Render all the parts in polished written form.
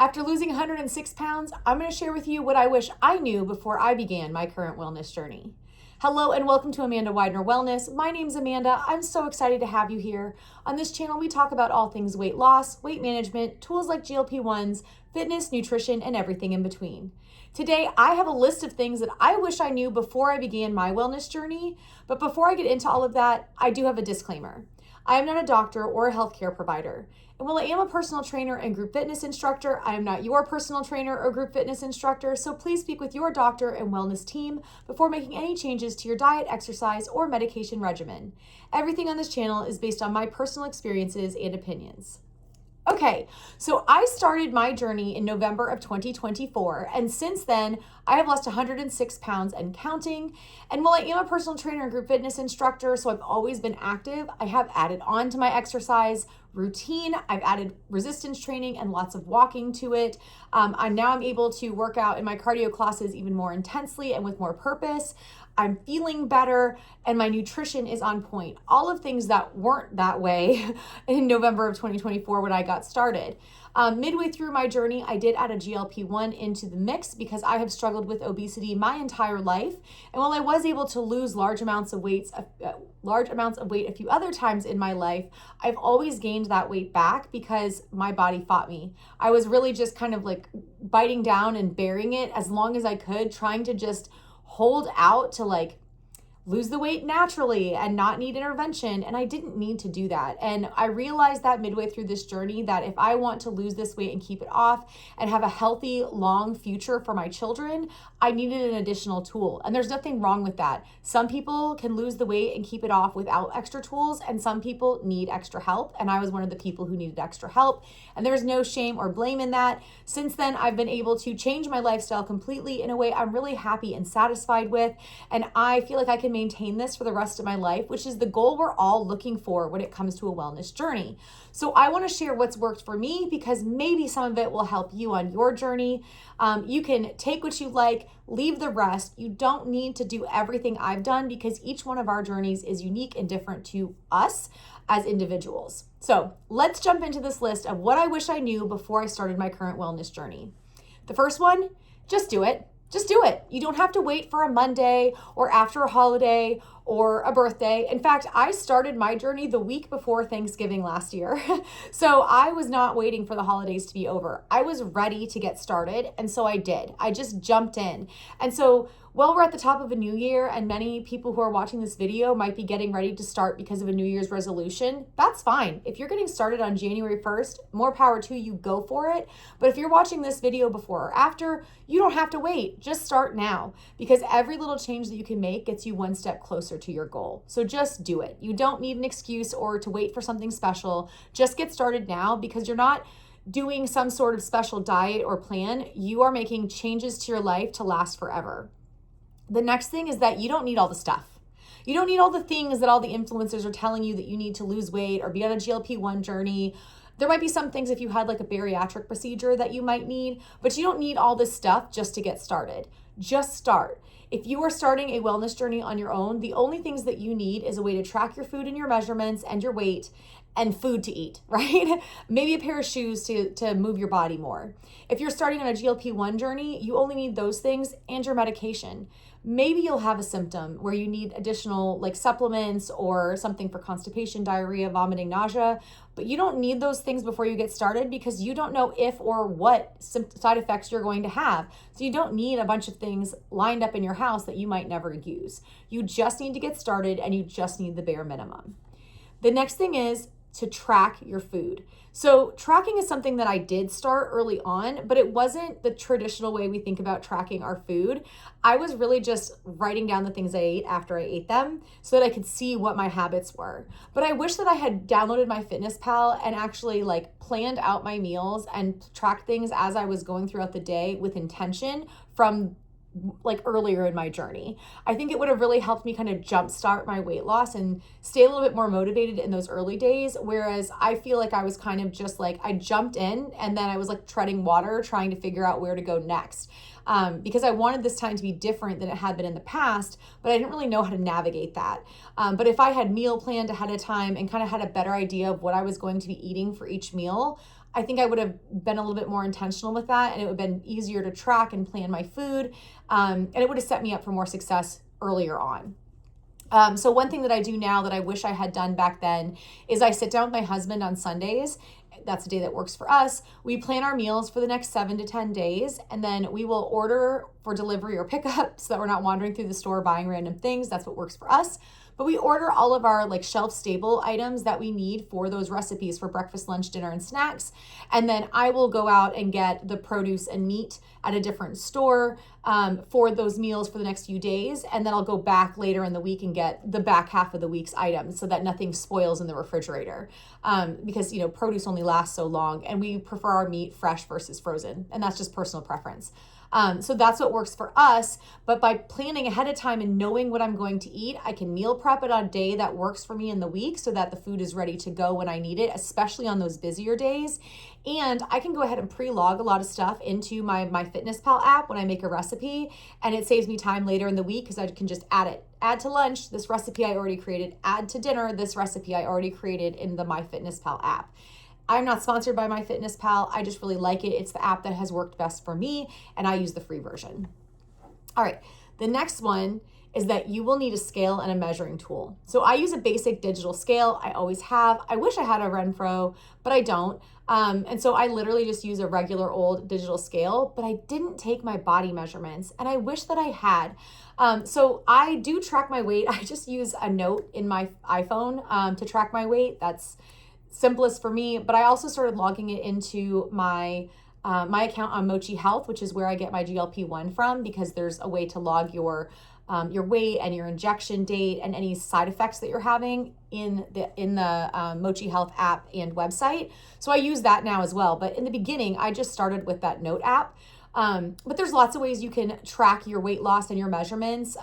After losing 106 pounds, I'm going to share with you what I wish I knew before I began my current wellness journey. Hello and welcome to Amanda Widener Wellness. My name's Amanda. I'm so excited to have you here. On this channel, we talk about all things weight loss, weight management, tools like GLP1s, fitness, nutrition, and everything in between. Today, I have a list of things that I wish I knew before I began my wellness journey. But before I get into all of that, I do have a disclaimer. I am not a doctor or a healthcare provider. And while I am a personal trainer and group fitness instructor, I am not your personal trainer or group fitness instructor, so please speak with your doctor and wellness team before making any changes to your diet, exercise, or medication regimen. Everything on this channel is based on my personal experiences and opinions. Okay, so I started my journey in November of 2024, and since then, I have lost 106 pounds and counting. And while I am a personal trainer and group fitness instructor, so I've always been active, I have added on to my exercise routine. I've added resistance training and lots of walking to it. I'm able to work out in my cardio classes even more intensely and with more purpose. I'm feeling better and my nutrition is on point. All of things that weren't that way in November of 2024 when I got started. Midway through my journey, I did add a GLP-1 into the mix because I have struggled with obesity my entire life. And while I was able to lose large amounts of weight a few other times in my life, I've always gained that weight back because my body fought me. I was really just kind of like biting down and bearing it as long as I could, trying to just hold out to like lose the weight naturally and not need intervention. And I didn't need to do that. And I realized that midway through this journey that if I want to lose this weight and keep it off and have a healthy, long future for my children, I needed an additional tool. And there's nothing wrong with that. Some people can lose the weight and keep it off without extra tools, and some people need extra help. And I was one of the people who needed extra help. And there's no shame or blame in that. Since then, I've been able to change my lifestyle completely in a way I'm really happy and satisfied with. And I feel like I can maintain this for the rest of my life, which is the goal we're all looking for when it comes to a wellness journey. So I want to share what's worked for me because maybe some of it will help you on your journey. You can take what you like, leave the rest. You don't need to do everything I've done because each one of our journeys is unique and different to us as individuals. So let's jump into this list of what I wish I knew before I started my current wellness journey. The first one, just do it. Just do it. You don't have to wait for a Monday or after a holiday or a birthday. In fact, I started my journey the week before Thanksgiving last year. So I was not waiting for the holidays to be over. I was ready to get started. And so I did. I just jumped in. And so while we're at the top of a new year and many people who are watching this video might be getting ready to start because of a New Year's resolution, that's fine. If you're getting started on January 1st, more power to you, go for it. But if you're watching this video before or after, you don't have to wait. Just start now because every little change that you can make gets you one step closer to your goal. So just do it. You don't need an excuse or to wait for something special. Just get started now because you're not doing some sort of special diet or plan. You are making changes to your life to last forever. The next thing is that you don't need all the stuff. You don't need all the things that all the influencers are telling you that you need to lose weight or be on a GLP-1 journey. There might be some things if you had like a bariatric procedure that you might need, but you don't need all this stuff just to get started. Just start. If you are starting a wellness journey on your own, the only things that you need is a way to track your food and your measurements and your weight and food to eat, right? Maybe a pair of shoes to move your body more. If you're starting on a GLP-1 journey, you only need those things and your medication. Maybe you'll have a symptom where you need additional like supplements or something for constipation, diarrhea, vomiting, nausea, but you don't need those things before you get started because you don't know if or what side effects you're going to have. So you don't need a bunch of things lined up in your house that you might never use. You just need to get started and you just need the bare minimum. The next thing is to track your food. So tracking is something that I did start early on, but it wasn't the traditional way we think about tracking our food. I was really just writing down the things I ate after I ate them so that I could see what my habits were. But I wish that I had downloaded my FitnessPal and actually like planned out my meals and tracked things as I was going throughout the day with intention from like earlier in my journey. I think it would have really helped me kind of jumpstart my weight loss and stay a little bit more motivated in those early days. Whereas I feel like I was kind of just like, I jumped in and then I was like treading water, trying to figure out where to go next. Because I wanted this time to be different than it had been in the past, but I didn't really know how to navigate that. But if I had meal planned ahead of time and kind of had a better idea of what I was going to be eating for each meal, I think I would have been a little bit more intentional with that, and it would have been easier to track and plan my food, and it would have set me up for more success earlier on. So one thing that I do now that I wish I had done back then is I sit down with my husband on Sundays. That's a day that works for us. We plan our meals for the next 7 to 10 days, and then we will order for delivery or pickup so that we're not wandering through the store buying random things. That's what works for us. But we order all of our like shelf stable items that we need for those recipes for breakfast, lunch, dinner, and snacks. And then I will go out and get the produce and meat at a different store for those meals for the next few days. And then I'll go back later in the week and get the back half of the week's items so that nothing spoils in the refrigerator. Because, produce only lasts so long, and we prefer our meat fresh versus frozen. And that's just personal preference. So that's what works for us. But by planning ahead of time and knowing what I'm going to eat, I can meal prep it on a day that works for me in the week so that the food is ready to go when I need it, especially on those busier days. And I can go ahead and pre-log a lot of stuff into my MyFitnessPal app when I make a recipe, and it saves me time later in the week because I can just add it. Add to lunch, this recipe I already created. Add to dinner, this recipe I already created in the MyFitnessPal app. I'm not sponsored by MyFitnessPal. I just really like it. It's the app that has worked best for me, and I use the free version. All right, the next one is that you will need a scale and a measuring tool. So I use a basic digital scale. I always have. I wish I had a Renpro, but I don't. And so I literally just use a regular old digital scale, but I didn't take my body measurements, and I wish that I had. So I do track my weight. I just use a note in my iPhone to track my weight. That's simplest for me, but I also started logging it into my account on Mochi Health, which is where I get my GLP1 from, because there's a way to log your weight and your injection date and any side effects that you're having in the Mochi Health app and website. So I use that now as well. But in the beginning, I just started with that note app. But there's lots of ways you can track your weight loss and your measurements.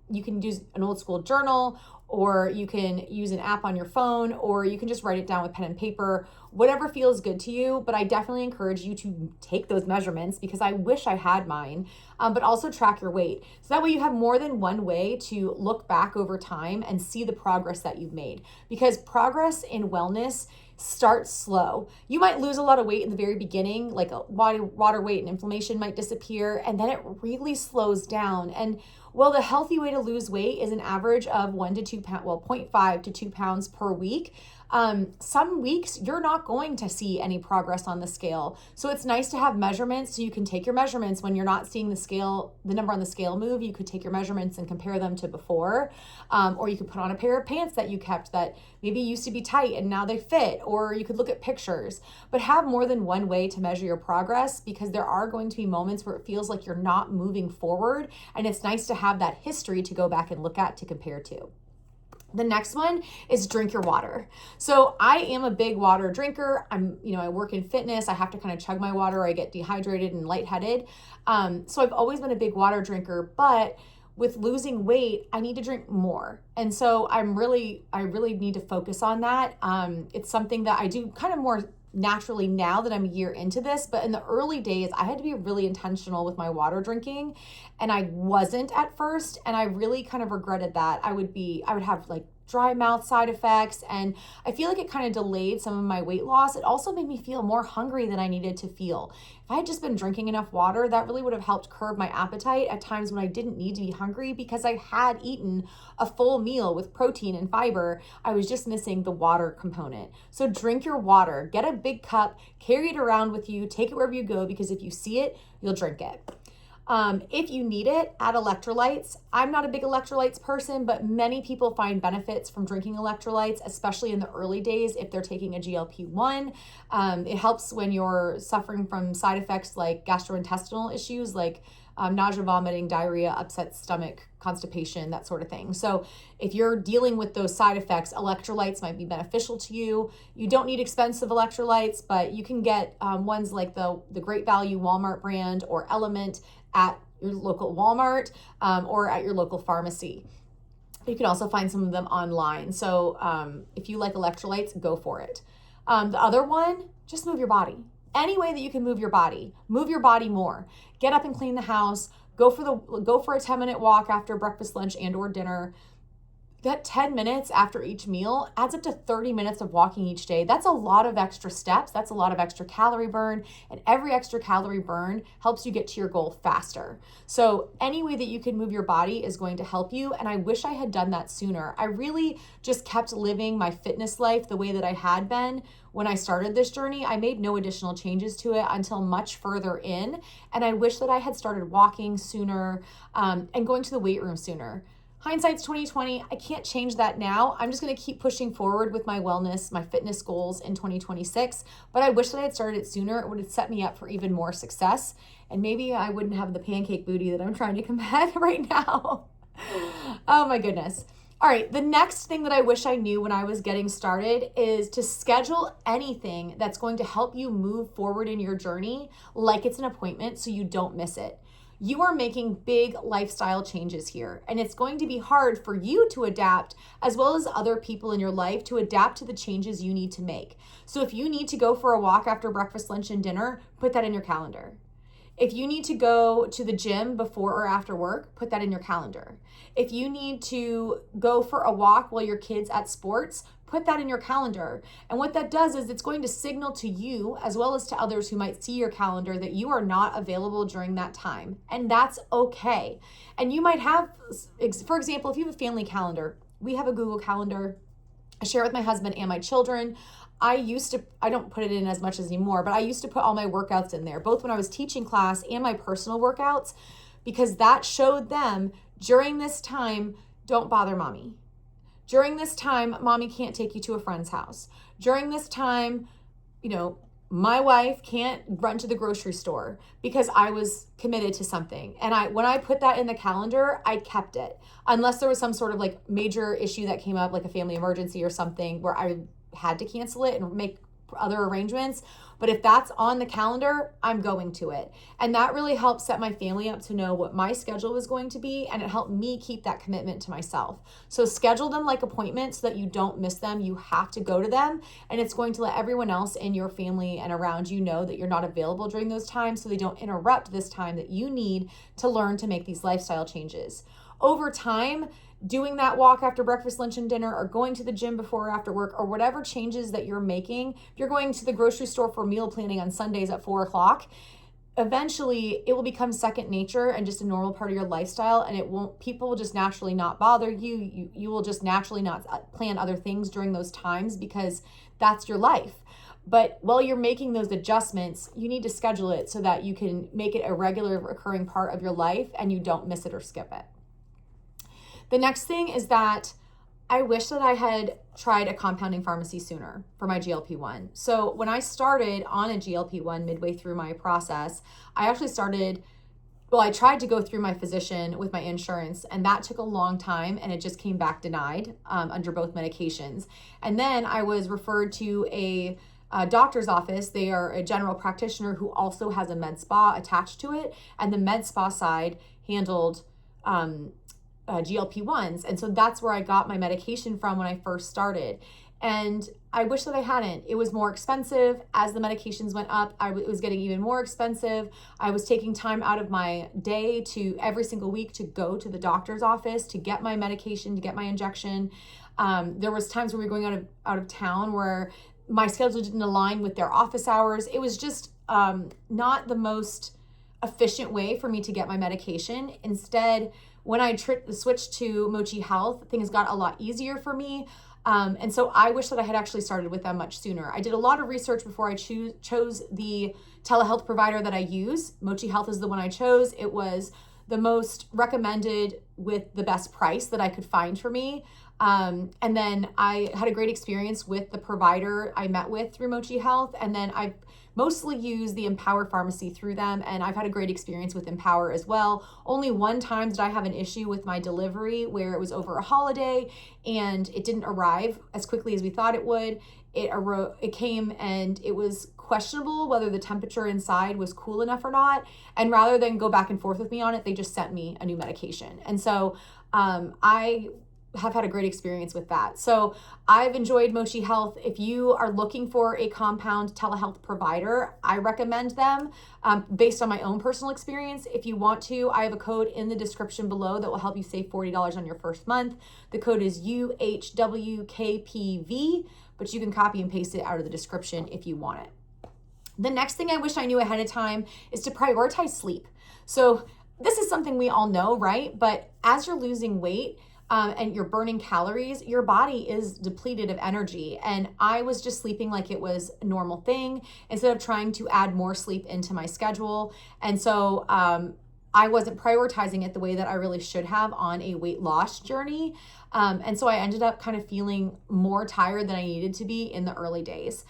You can use an old school journal, or you can use an app on your phone, or you can just write it down with pen and paper, whatever feels good to you. But I definitely encourage you to take those measurements, because I wish I had mine, but also track your weight. So that way you have more than one way to look back over time and see the progress that you've made, because progress in wellness starts slow. You might lose a lot of weight in the very beginning, like water weight and inflammation might disappear, and then it really slows down. And well, the healthy way to lose weight is an average of 1 to 2 pounds, 0.5 to 2 pounds per week. Some weeks you're not going to see any progress on the scale. So it's nice to have measurements, so you can take your measurements when you're not seeing the number on the scale move. You could take your measurements and compare them to before, or you could put on a pair of pants that you kept that maybe used to be tight and now they fit, or you could look at pictures. But have more than one way to measure your progress, because there are going to be moments where it feels like you're not moving forward, and it's nice to have that history to go back and look at to compare to. The next one is drink your water. So I am a big water drinker. I work in fitness. I have to kind of chug my water, or I get dehydrated and lightheaded. So I've always been a big water drinker, but with losing weight, I need to drink more. And so I really need to focus on that. It's something that I do kind of more naturally now that I'm a year into this, but in the early days, I had to be really intentional with my water drinking, and I wasn't at first, and I really kind of regretted that. I would have like dry mouth side effects, and I feel like it kind of delayed some of my weight loss. It also made me feel more hungry than I needed to feel. If I had just been drinking enough water, that really would have helped curb my appetite at times when I didn't need to be hungry, because I had eaten a full meal with protein and fiber. I was just missing the water component. So drink your water, get a big cup, carry it around with you, take it wherever you go, because if you see it, you'll drink it. If you need it, add electrolytes. I'm not a big electrolytes person, but many people find benefits from drinking electrolytes, especially in the early days if they're taking a GLP-1. It helps when you're suffering from side effects like gastrointestinal issues, like nausea, vomiting, diarrhea, upset stomach, constipation, that sort of thing. So if you're dealing with those side effects, electrolytes might be beneficial to you. You don't need expensive electrolytes, but you can get ones like the Great Value Walmart brand or Element at your local Walmart or at your local pharmacy. You can also find some of them online. So if you like electrolytes, go for it. The other one, just move your body. Any way that you can move your body more. Get up and clean the house. Go for a 10-minute walk after breakfast, lunch, and or dinner. that 10 minutes after each meal adds up to 30 minutes of walking each day. That's a lot of extra steps. That's a lot of extra calorie burn. And every extra calorie burn helps you get to your goal faster. So any way that you can move your body is going to help you. And I wish I had done that sooner. I really just kept living my fitness life the way that I had been when I started this journey. I made no additional changes to it until much further in. And I wish that I had started walking sooner and going to the weight room sooner. Hindsight's 2020. I can't change that now. I'm just going to keep pushing forward with my wellness, my fitness goals in 2026. But I wish that I had started it sooner. It would have set me up for even more success. And maybe I wouldn't have the pancake booty that I'm trying to combat right now. Oh my goodness. All right. The next thing that I wish I knew when I was getting started is to schedule anything that's going to help you move forward in your journey like it's an appointment so you don't miss it. You are making big lifestyle changes here, and it's going to be hard for you to adapt as well as other people in your life to adapt to the changes you need to make. So if you need to go for a walk after breakfast, lunch, and dinner, put that in your calendar. If you need to go to the gym before or after work, put that in your calendar. If you need to go for a walk while your kid's at sports, put that in your calendar. And what that does is it's going to signal to you as well as to others who might see your calendar that you are not available during that time. And that's okay. And you might have, for example, if you have a family calendar, we have a Google Calendar. I share it with my husband and my children. I don't put it in as much as anymore, but I used to put all my workouts in there, both when I was teaching class and my personal workouts, because that showed them during this time, don't bother mommy. During this time, mommy can't take you to a friend's house. During this time, my wife can't run to the grocery store because I was committed to something. And when I put that in the calendar, I kept it. Unless there was some sort of like major issue that came up, like a family emergency or something where I had to cancel it and make other arrangements. But if that's on the calendar, I'm going to it. And that really helped set my family up to know what my schedule was going to be. And it helped me keep that commitment to myself. So schedule them like appointments so that you don't miss them. You have to go to them. And it's going to let everyone else in your family and around you know that you're not available during those times so they don't interrupt this time that you need to learn to make these lifestyle changes. Over time, doing that walk after breakfast, lunch, and dinner, or going to the gym before or after work, or whatever changes that you're making, if you're going to the grocery store for meal planning on Sundays at 4:00, eventually it will become second nature and just a normal part of your lifestyle. And people will just naturally not bother you. You will just naturally not plan other things during those times because that's your life. But while you're making those adjustments, you need to schedule it so that you can make it a regular recurring part of your life and you don't miss it or skip it. The next thing is that I wish that I had tried a compounding pharmacy sooner for my GLP-1. So when I started on a GLP-1 midway through my process, I tried to go through my physician with my insurance, and that took a long time, and it just came back denied under both medications. And then I was referred to a doctor's office. They are a general practitioner who also has a med spa attached to it, and the med spa side handled GLP-1s. And so that's where I got my medication from when I first started. And I wish that I hadn't. It was more expensive. As the medications went up, it was getting even more expensive. I was taking time out of my day every single week to go to the doctor's office to get my medication, to get my injection. There was times where we were going out of town where my schedule didn't align with their office hours. It was just not the most efficient way for me to get my medication. Instead, when I switched to Mochi Health, things got a lot easier for me. And so I wish that I had actually started with them much sooner. I did a lot of research before I chose the telehealth provider that I use. Mochi Health is the one I chose. It was the most recommended with the best price that I could find for me. And then I had a great experience with the provider I met with through Mochi Health. And then I've mostly used the Empower Pharmacy through them. And I've had a great experience with Empower as well. Only one time did I have an issue with my delivery where it was over a holiday and it didn't arrive as quickly as we thought it would. It came and it was questionable whether the temperature inside was cool enough or not. And rather than go back and forth with me on it, they just sent me a new medication. And so I have had a great experience with that. So I've enjoyed Mochi Health. If you are looking for a compound telehealth provider, I recommend them based on my own personal experience. If you want to, I have a code in the description below that will help you save $40 on your first month. The code is UHWKPV, but you can copy and paste it out of the description if you want it. The next thing I wish I knew ahead of time is to prioritize sleep. So this is something we all know, right? But as you're losing weight, and you're burning calories, your body is depleted of energy. And I was just sleeping like it was a normal thing instead of trying to add more sleep into my schedule. And so I wasn't prioritizing it the way that I really should have on a weight loss journey. And so I ended up kind of feeling more tired than I needed to be in the early days.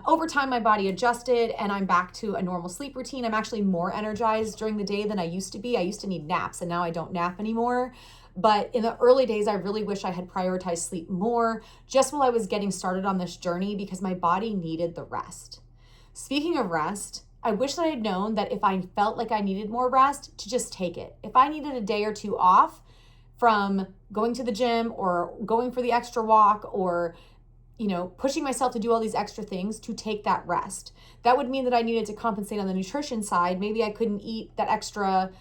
Over time, my body adjusted and I'm back to a normal sleep routine. I'm actually more energized during the day than I used to be. I used to need naps and now I don't nap anymore. But in the early days, I really wish I had prioritized sleep more just while I was getting started on this journey because my body needed the rest. Speaking of rest, I wish that I had known that if I felt like I needed more rest, to just take it. If I needed a day or two off from going to the gym or going for the extra walk or pushing myself to do all these extra things, to take that rest. That would mean that I needed to compensate on the nutrition side. Maybe I couldn't eat that extra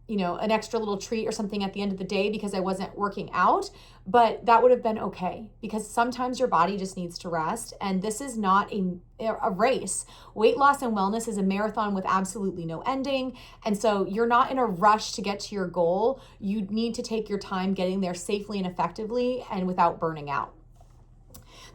an extra little treat or something at the end of the day because I wasn't working out, but that would have been okay because sometimes your body just needs to rest. And this is not a race. Weight loss and wellness is a marathon with absolutely no ending. And so you're not in a rush to get to your goal. You need to take your time getting there safely and effectively and without burning out.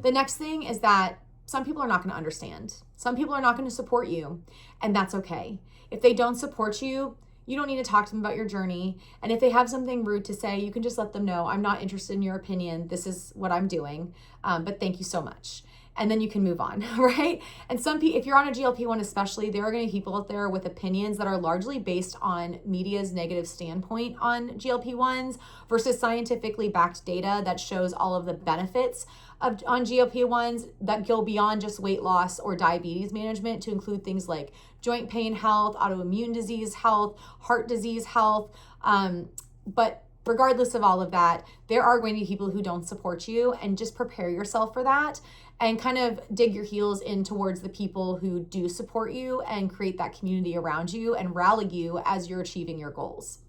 The next thing is that some people are not going to understand. Some people are not going to support you, and that's okay. If they don't support you, you don't need to talk to them about your journey. And if they have something rude to say, you can just let them know, I'm not interested in your opinion. This is what I'm doing. But thank you so much. And then you can move on, right? And some people, if you're on a GLP-1 especially, there are going to be people out there with opinions that are largely based on media's negative standpoint on GLP-1s versus scientifically backed data that shows all of the benefits on GLP-1s that go beyond just weight loss or diabetes management to include things like joint pain health, autoimmune disease health, heart disease health. But regardless of all of that, there are going to be people who don't support you, and just prepare yourself for that and kind of dig your heels in towards the people who do support you and create that community around you and rally you as you're achieving your goals.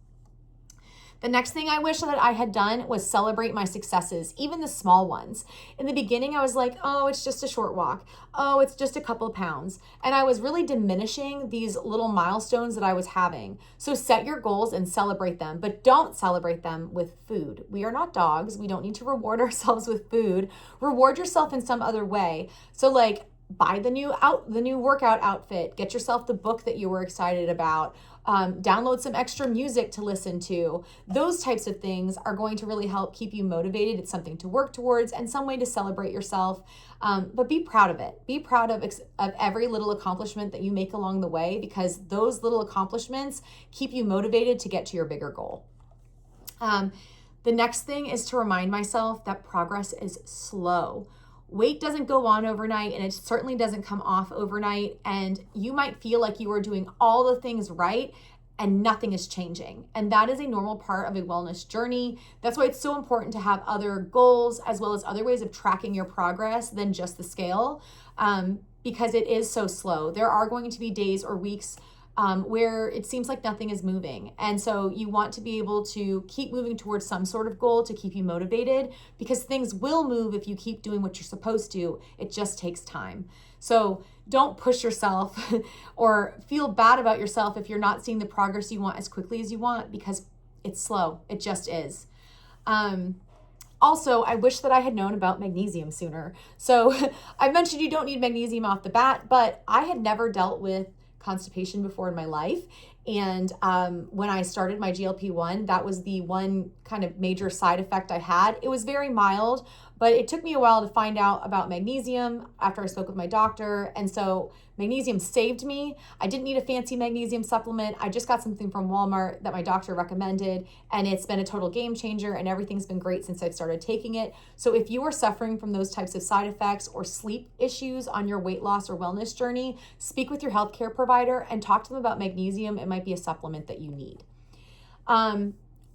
The next thing I wish that I had done was celebrate my successes, even the small ones. In the beginning, I was like, oh, it's just a short walk. Oh, it's just a couple of pounds. And I was really diminishing these little milestones that I was having. So set your goals and celebrate them, but don't celebrate them with food. We are not dogs. We don't need to reward ourselves with food. Reward yourself in some other way. So like, buy the new workout outfit, get yourself the book that you were excited about, download some extra music to listen to. Those types of things are going to really help keep you motivated. It's something to work towards and some way to celebrate yourself, but be proud of it. Be proud of every little accomplishment that you make along the way, because those little accomplishments keep you motivated to get to your bigger goal. The next thing is to remind myself that progress is slow. Weight doesn't go on overnight, and it certainly doesn't come off overnight. And you might feel like you are doing all the things right and nothing is changing. And that is a normal part of a wellness journey. That's why it's so important to have other goals as well as other ways of tracking your progress than just the scale, because it is so slow. There are going to be days or weeks where it seems like nothing is moving. And so you want to be able to keep moving towards some sort of goal to keep you motivated, because things will move if you keep doing what you're supposed to. It just takes time. So don't push yourself or feel bad about yourself if you're not seeing the progress you want as quickly as you want, because it's slow. It just is. Also, I wish that I had known about magnesium sooner. So I mentioned you don't need magnesium off the bat, but I had never dealt with constipation before in my life. And when I started my GLP-1, that was the one kind of major side effect I had. It was very mild, but it took me a while to find out about magnesium after I spoke with my doctor. And so magnesium saved me. I didn't need a fancy magnesium supplement. I just got something from Walmart that my doctor recommended, and it's been a total game changer, and everything's been great since I've started taking it. So if you are suffering from those types of side effects or sleep issues on your weight loss or wellness journey, speak with your healthcare provider and talk to them about magnesium. It might be a supplement that you need.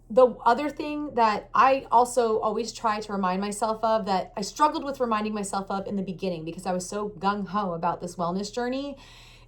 The other thing that I also always try to remind myself of, that I struggled with reminding myself of in the beginning because I was so gung-ho about this wellness journey,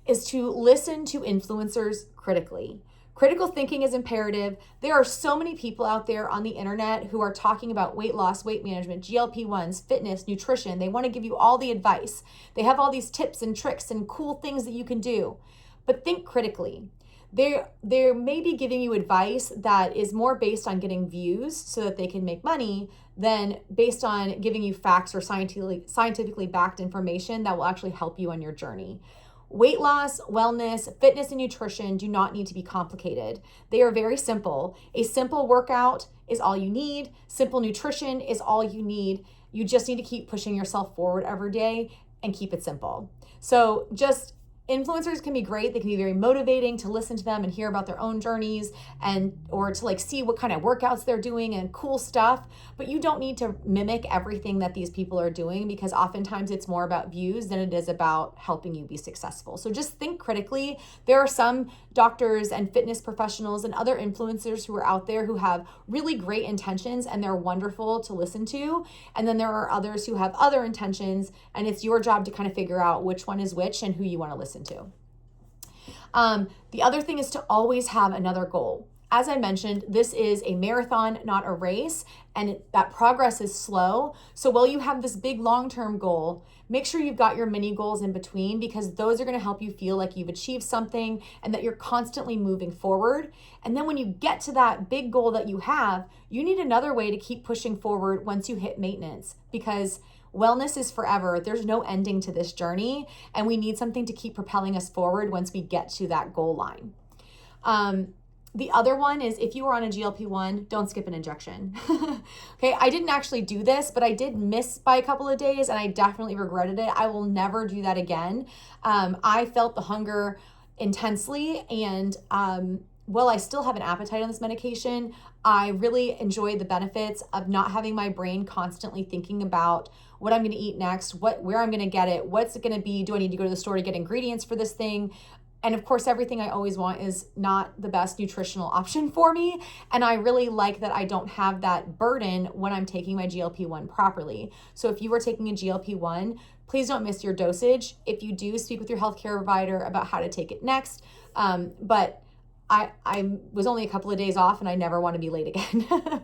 is to listen to influencers critically. Critical thinking is imperative. There are so many people out there on the internet who are talking about weight loss, weight management, GLP1s, fitness, nutrition. They want to give you all the advice. They have all these tips and tricks and cool things that you can do. But think critically. They may be giving you advice that is more based on getting views so that they can make money than based on giving you facts or scientifically backed information that will actually help you on your journey. Weight loss, wellness, fitness, and nutrition do not need to be complicated. They are very simple. A simple workout is all you need. Simple nutrition is all you need. You just need to keep pushing yourself forward every day and keep it simple. So just influencers can be great. They can be very motivating to listen to them and hear about their own journeys, or to like see what kind of workouts they're doing and cool stuff. But you don't need to mimic everything that these people are doing, because oftentimes it's more about views than it is about helping you be successful. So just think critically. There are some doctors and fitness professionals and other influencers who are out there who have really great intentions and they're wonderful to listen to. And then there are others who have other intentions, and it's your job to kind of figure out which one is which and who you want to listen to. The other thing is to always have another goal. As I mentioned, this is a marathon, not a race, and that progress is slow. So while you have this big long-term goal, make sure you've got your mini goals in between, because those are going to help you feel like you've achieved something and that you're constantly moving forward. And then when you get to that big goal that you have, you need another way to keep pushing forward once you hit maintenance, because wellness is forever. There's no ending to this journey, and we need something to keep propelling us forward once we get to that goal line. The other one is, if you are on a GLP-1, don't skip an injection. Okay, I didn't actually do this, but I did miss by a couple of days and I definitely regretted it. I will never do that again. I felt the hunger intensely, and while I still have an appetite on this medication, I really enjoy the benefits of not having my brain constantly thinking about what I'm going to eat next, where I'm going to get it, what's it going to be, do I need to go to the store to get ingredients for this thing? And of course, everything I always want is not the best nutritional option for me. And I really like that I don't have that burden when I'm taking my GLP-1 properly. So if you are taking a GLP-1, please don't miss your dosage. If you do, speak with your healthcare provider about how to take it next. But I was only a couple of days off, and I never want to be late again.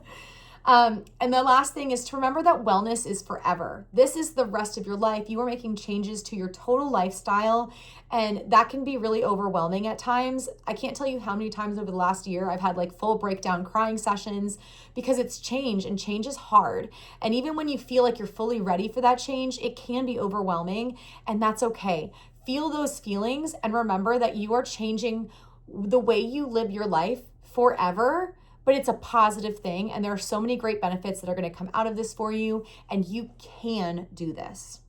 And the last thing is to remember that wellness is forever. This is the rest of your life. You are making changes to your total lifestyle, and that can be really overwhelming at times. I can't tell you how many times over the last year I've had like full breakdown crying sessions, because it's change, and change is hard. And even when you feel like you're fully ready for that change, it can be overwhelming, and that's okay. Feel those feelings and remember that you are changing the way you live your life forever. But it's a positive thing, and there are so many great benefits that are going to come out of this for you, and you can do this.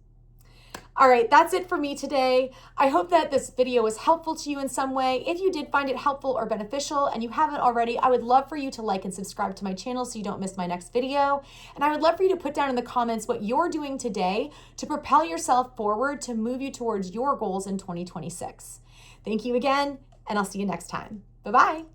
All right, that's it for me today. I hope that this video was helpful to you in some way. If you did find it helpful or beneficial and you haven't already, I would love for you to like and subscribe to my channel so you don't miss my next video. And I would love for you to put down in the comments what you're doing today to propel yourself forward to move you towards your goals in 2026. Thank you again, and I'll see you next time. Bye-bye.